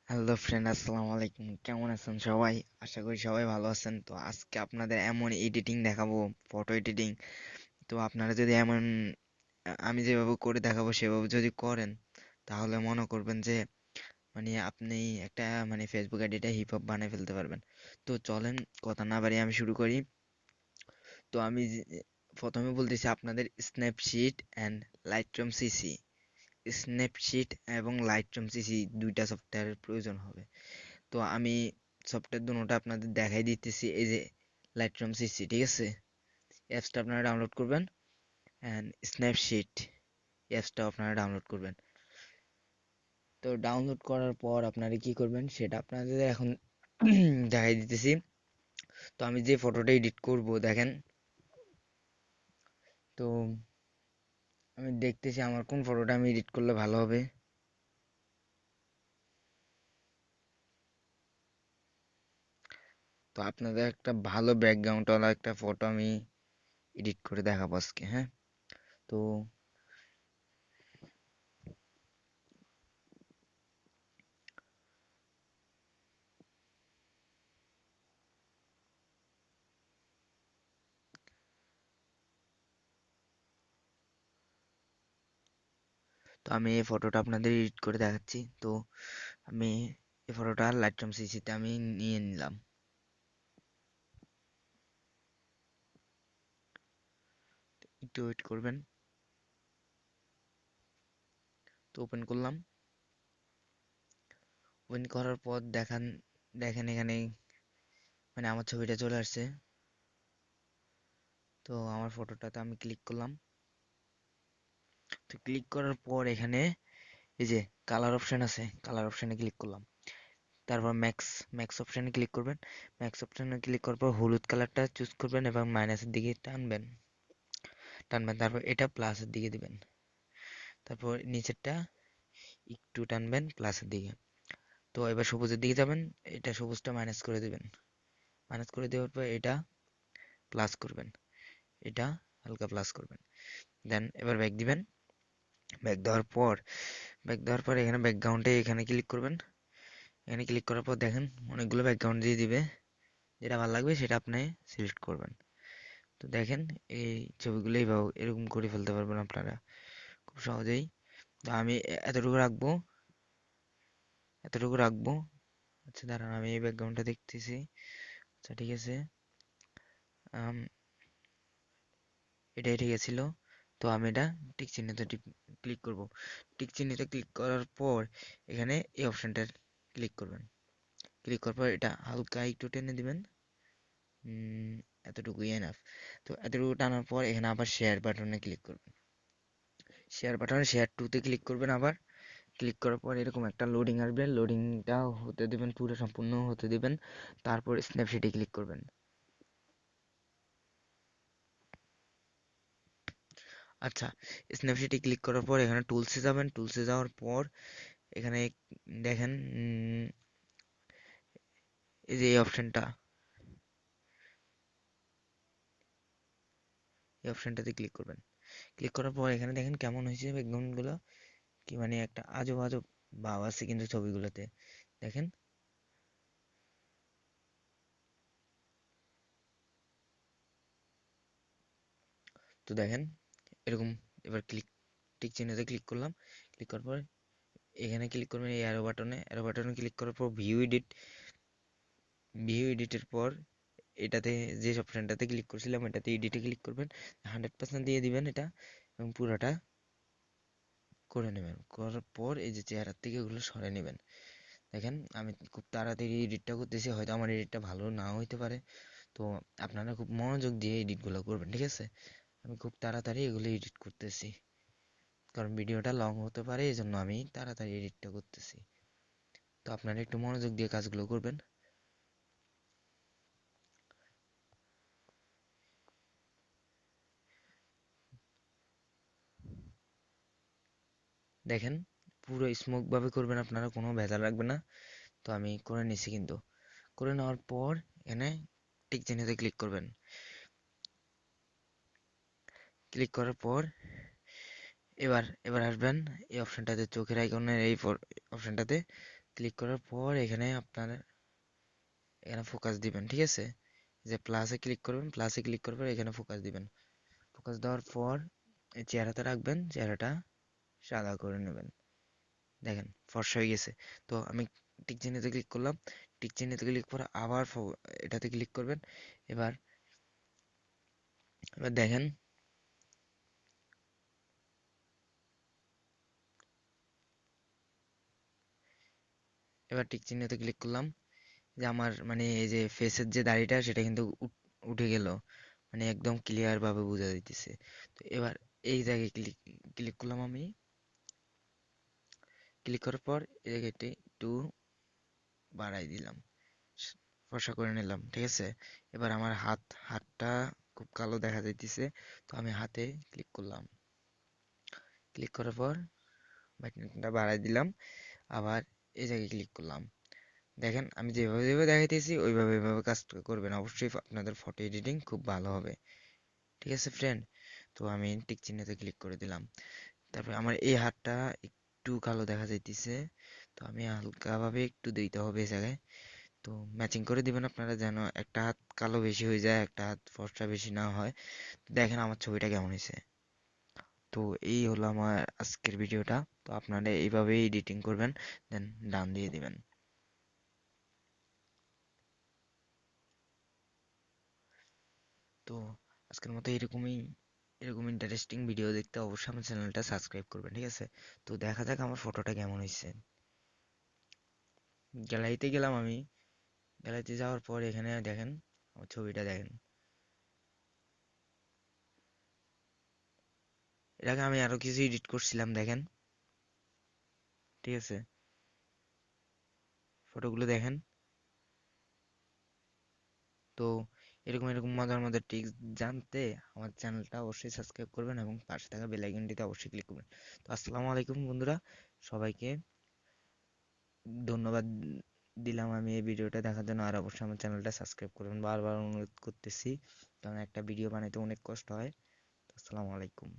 Hello friend, আসসালামু আলাইকুম। কেমন আছেন সবাই? আশা করি সবাই ভালো আছেন। তো আজকে আপনাদের এমন এডিটিং দেখাবো, ফটো এডিটিং। তো আপনারা যদি এমন আমি যেভাবে করে দেখাবো সেভাবে যদি করেন, তাহলে মনে করবেন যে আপনি একটা ফেসবুক আইডিটা হিপ হপ বানিয়ে ফেলতে পারবেন। তো চলেন, কথা না বাড়িয়ে আমি শুরু করি। তো প্রথমে বলতেছি আপনাদের স্ন্যাপশিট অ্যান্ড লাইটরুম সিসি। স্ন্যাপশিট এবং লাইটরুম সিসি দুইটা সফটওয়্যারের প্রয়োজন হবে। তো আমি সফটওয়্যার দুটোটা আপনাদের দেখাই দিতেছি। এই যে লাইটরুম সিসি, ঠিক আছে? অ্যাপসটা আপনারা ডাউনলোড করবেন, অ্যান্ড স্ন্যাপশিট অ্যাপসটা আপনারা ডাউনলোড করবেন। তো ডাউনলোড করার পর আপনারা কি করবেন সেটা আপনাদের এখন দেখাই দিতেছি। তো আমি যে ফটোটা এডিট করব, দেখেন। তো আমি দেখতেছি আমার কোন ফটোটা আমি এডিট করলে ভালো হবে। তো আপনাদের একটা ভালো ব্যাকগ্রাউন্ডওয়ালা একটা ফটো আমি এডিট করে দেখাবো আজকে, হ্যাঁ? তো তো আমি এই ফটোটা আপনাদের এডিট করে দেখাচ্ছি। তো আমি এই ফটোটা লাইটরুম সিসিতে আমি নিয়ে নিলাম। একটু ওয়েট করবেন। তো ওপেন করলাম। ওপেন করার পর দেখেন এখানে আমার ছবিটা চলে আসছে। তো আমার ফটোটাতে আমি ক্লিক করলাম। তো ক্লিক করার পর এখানে এই যে কালার অপশন আছে, কালার অপশনে ক্লিক করলাম। তারপর ম্যাক্স ম্যাক্স অপশনে ক্লিক করবেন। ম্যাক্স অপশনে ক্লিক করার পর হলুদ কালারটা চুজ করবেন এবং মাইনাসের দিকে টানবেন টানবেন তারপর এটা প্লাসের দিকে দিবেন। তারপর নিচেরটা একটু টানবেন প্লাসের দিকে। তো এবার সবুজের দিকে যাবেন, এটা সবুজটা মাইনাস করে দিবেন। মাইনাস করে দেওয়ার পর এটা প্লাস করবেন, এটা হালকা প্লাস করবেন। দেন এবার ব্যাক দিবেন। ব্যাক দেওয়ার পর এখানে ব্যাকগ্রাউন্ডে এখানে ক্লিক করবেন। এখানে ক্লিক করার পর দেখেন অনেকগুলো ব্যাকগ্রাউন্ড দিয়ে দিবে। যেটা ভালো লাগবে সেটা আপনি সিলেক্ট করবেন। তো দেখেন এই ছবিগুলো এইভাবে এরকম করে ফেলতে পারবেন আপনারা খুব সহজেই। তো আমি এতটুকু রাখবো, এতটুকু রাখবো। আচ্ছা দাঁড়ান, আমি এই ব্যাকগ্রাউন্ডটা দেখতেছি। আচ্ছা ঠিক আছে, আম, এটাই ঠিক ছিল। তো আমি এটা টিক চিহ্নতে ক্লিক করব। টিক চিহ্নতে ক্লিক করার পর এখানে এই অপশনটা ক্লিক করবেন। ক্লিক করার পর এটা হালকা একটু টেনে দিবেন। উম, এতটুকুই এনাফ। তো এতটুকু টানার পর এখানে আবার শেয়ার বাটনে ক্লিক করবেন। শেয়ার বাটনে শেয়ার টুতে ক্লিক করবেন আবার। ক্লিক করার পর এরকম একটা লোডিং আসবে, লোডিংটা হতে দিবেন, পুরো সম্পূর্ণ হতে দিবেন। তারপর স্ন্যাপশিটে ক্লিক করবেন। আচ্ছা, স্ন্যাপশিটে ক্লিক করার পর এখানে টুলসে যাবেন। টুলসে যাওয়ার পর এখানে দেখেন, এই যে এই অপশনটাতে ক্লিক করবেন। ক্লিক করার পর এখানে দেখেন কেমন হয়েছে ব্যাকগ্রাউন্ডগুলো, কি একটা আজব আজব ভাব আছে কিন্তু ছবিগুলোতে, দেখেন। তো দেখেন এরকম। এবার টিক চিহ্নতে ক্লিক করলাম। ক্লিক করার পর এখানে ক্লিক করবেন এই অ্যারো বাটনে ক্লিক করার পর ভিউ এডিটের পর এটাতে যে অপশনটাতে ক্লিক করছিলাম এটাতে এডিটে ক্লিক করবেন। 100% দিয়ে দিবেন এটা এবং পুরোটা করে নেবেন। করার পর এই যে চেহারার থেকে ওগুলো সরাই নেবেন। দেখেন আমি খুব তাড়াতাড়ি এডিটটা করতেছি, হয়তো আমার এডিটটা ভালো নাও হইতে পারে। তো আপনারা খুব মনোযোগ দিয়ে এডিটগুলো করবেন, ঠিক আছে? আমি খুব তাড়াতাড়ি এগুলো এডিট করতেছি, কারণ ভিডিওটা লং হতে পারে, এই জন্য আমি তাড়াতাড়ি এডিটটা করতেছি। তো আপনারা একটু মনোযোগ দিয়ে কাজগুলো করবেন। দেখেন পুরো স্মুথ ভাবে করবেন, আপনারা কোনো ভেজাল রাখবেন না। তো আমি করে নিছি কিন্তু। করে নেওয়ার পর এখানে টিক চিহ্নতে ক্লিক করবেন। ক্লিক করার পর এবার আসবেন এই অপশনটাতে, চোখের আইকনের এই অপশনটাতে ক্লিক করার পর এখানে আপনার এখানে ফোকাস দিবেন, ঠিক আছে? যে প্লাসে ক্লিক করবেন, প্লাসে ক্লিক করার পর এখানে ফোকাস দিবেন। ফোকাস দেওয়ার পর এই চেহারাটা রাখবেন, চেহারাটা সাদা করে নেবেন। দেখেন ফর্সা হয়ে গেছে। তো আমি টিক চিহ্নতে ক্লিক করলাম, টিক চিহ্নতে ক্লিক করে আবার এটাতে ক্লিক করবেন। এবার এবার দেখেন, এবার টিক চিহ্নতে ক্লিক করলাম, যে আমার মানে এই যে ফেসের যে দাড়িটা সেটা কিন্তু উঠে গেল, মানে একদম ক্লিয়ার ভাবে বোঝা যাইতেছে। তো এবার এই জায়গায় ক্লিক ক্লিক করলাম আমি, ক্লিক করার পর এই জায়গাটা একটু বাড়াই দিলাম, ফর্সা করে নিলাম, ঠিক আছে? এবার আমার হাতটা খুব কালো দেখা যাইতেছে, তো আমি হাতে ক্লিক করলাম, ক্লিক করার পর ব্রাইটনেসটা বাড়াই দিলাম, আবার এই জায়গায় ক্লিক করলাম। দেখেন আমি যেভাবে যেভাবে দেখাইতেছি ওইভাবে কাজ করবেন, অবশ্যই আপনাদের ফটো এডিটিং খুব ভালো হবে। ঠিক আছে ফ্রেন্ড? তো আমি টিক চিহ্নতে ক্লিক করে দিলাম। তারপর আমার এই হাতটা একটু কালো দেখা যাইতেছে, তো আমি হালকাভাবে একটু দিতে হবে এই জায়গায়। তো ম্যাচিং করে দিবেন আপনারা, যেন একটা হাত কালো বেশি হয়ে যায়, একটা হাত ফর্সা বেশি না হয়। তো দেখেন আমার ছবিটা কেমন হয়েছে। তো এই হলো আমার আজকের ভিডিওটা। তো আপনারা এইভাবেই এডিটিং করবেন, দেন ডান দিয়ে দিবেন। তো আজকের মতো এরকম ইন্টারেস্টিং ভিডিও দেখতে অবশ্যই আমার চ্যানেলটা সাবস্ক্রাইব করবেন, ঠিক আছে? তো দেখা যাক আমার ফটোটা কেমন হয়েছে। গ্যালারিতে গেলাম আমি, গ্যালারিতে যাওয়ার পর এখানে দেখেন আমার ছবিটা দেখেন। এর আগে আমি আরো কিছু এডিট করছিলাম, দেখেন, ঠিক আছে? ফটোগুলো দেখেন। তো এরকম মজার মজার ট্রিক্স জানতে আমার চ্যানেলটা অবশ্যই সাবস্ক্রাইব করবেন এবং পাশে থাকা বেল আইকনটিতে অবশ্যই ক্লিক করবেন। তো আসসালামু আলাইকুম বন্ধুরা, সবাইকে ধন্যবাদ দিলাম আমি এই ভিডিওটা দেখার জন্য। আর অবশ্যই আমার চ্যানেলটা সাবস্ক্রাইব করবেন, বারবার অনুরোধ করতেছি, কারণ একটা ভিডিও বানাইতে অনেক কষ্ট হয়। তো আসসালামু আলাইকুম।